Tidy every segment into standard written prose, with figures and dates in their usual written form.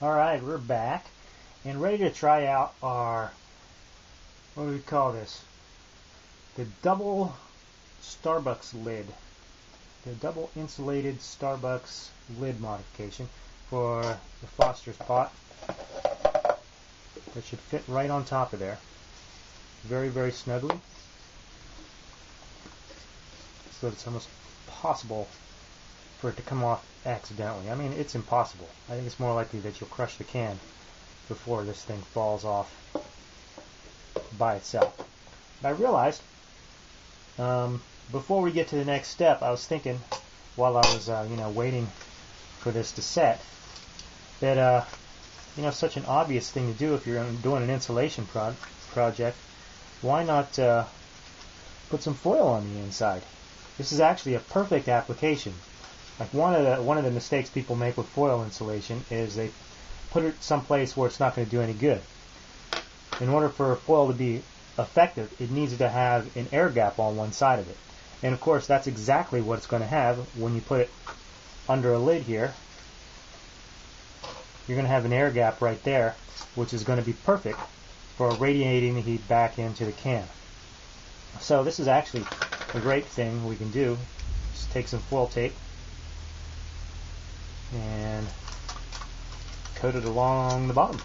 Alright, we're back and ready to try out our, what do we call this? The double Starbucks lid. The double insulated Starbucks lid modification for the Foster's pot. That should fit right on top of there. Very, very snugly. So that it's almost possible for it to come off accidentally. I mean, it's impossible. I think it's more likely that you'll crush the can before this thing falls off by itself. But I realized, before we get to the next step, I was thinking, while I was, waiting for this to set, that, such an obvious thing to do if you're doing an insulation project, why not put some foil on the inside? This is actually a perfect application. Like one of the mistakes people make with foil insulation is they put it someplace where it's not going to do any good. In order for foil to be effective, it needs to have an air gap on one side of it. And of course, that's exactly what it's going to have when you put it under a lid here. You're going to have an air gap right there, which is going to be perfect for radiating the heat back into the can. So this is actually a great thing we can do. Just take some foil tape and coat it along the bottom.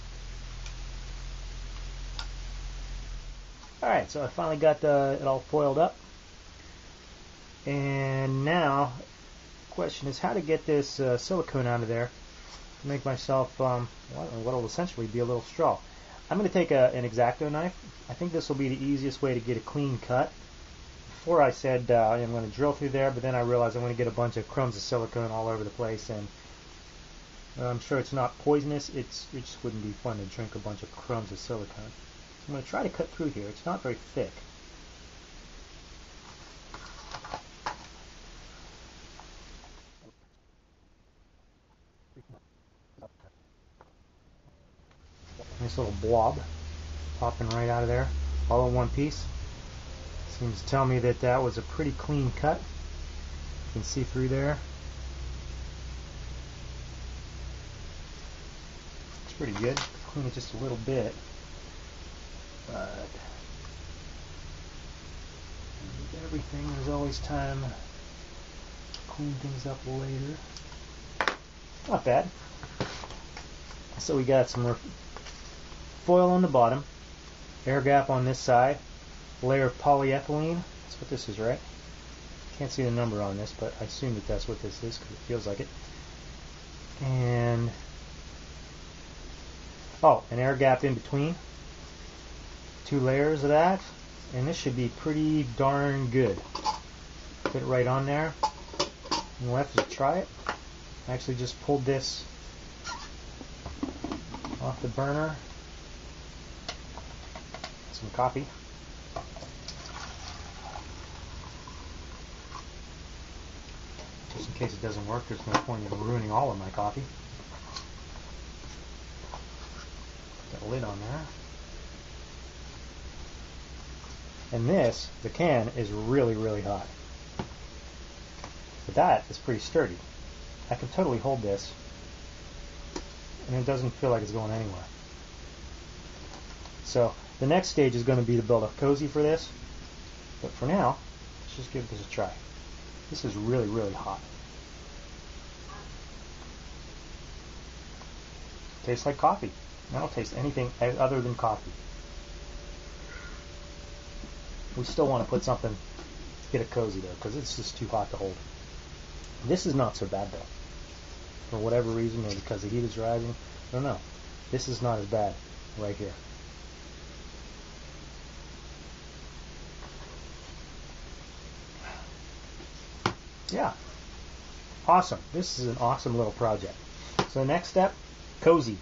Alright, so I finally got it all foiled up. And now, the question is how to get this silicone out of there to make myself what will essentially be a little straw. I'm going to take an X-Acto knife. I think this will be the easiest way to get a clean cut. Before I said I'm going to drill through there, but then I realized I'm going to get a bunch of crumbs of silicone all over the place, and I'm sure it's not poisonous. It just wouldn't be fun to drink a bunch of crumbs of silicone. I'm going to try to cut through here. It's not very thick. Nice little blob popping right out of there, all in one piece. Seems to tell me that that was a pretty clean cut. You can see through there. It's pretty good. Clean it just a little bit, but everything, there's always time to clean things up later. Not bad. So we got some foil on the bottom, air gap on this side, layer of polyethylene. That's what this is, right? Can't see the number on this, but I assume that that's what this is because it feels like it. And an air gap in between. 2 layers of that, and this should be pretty darn good. Put it right on there. And we'll have to try it. I actually just pulled this off the burner. Some coffee. Just in case it doesn't work, there's no point in ruining all of my coffee. Got a lid on there. And this, the can, is really, really hot. But that is pretty sturdy. I can totally hold this, and it doesn't feel like it's going anywhere. So the next stage is going to be to build a cozy for this. But for now, let's just give this a try. This is really, really hot. Tastes like coffee. I don't taste anything other than coffee. We still want to put something to get it cozy though, because it's just too hot to hold. This is not so bad though. For whatever reason, maybe because the heat is rising, I don't know. This is not as bad right here. Yeah. Awesome. This is an awesome little project. So the next step, cozy.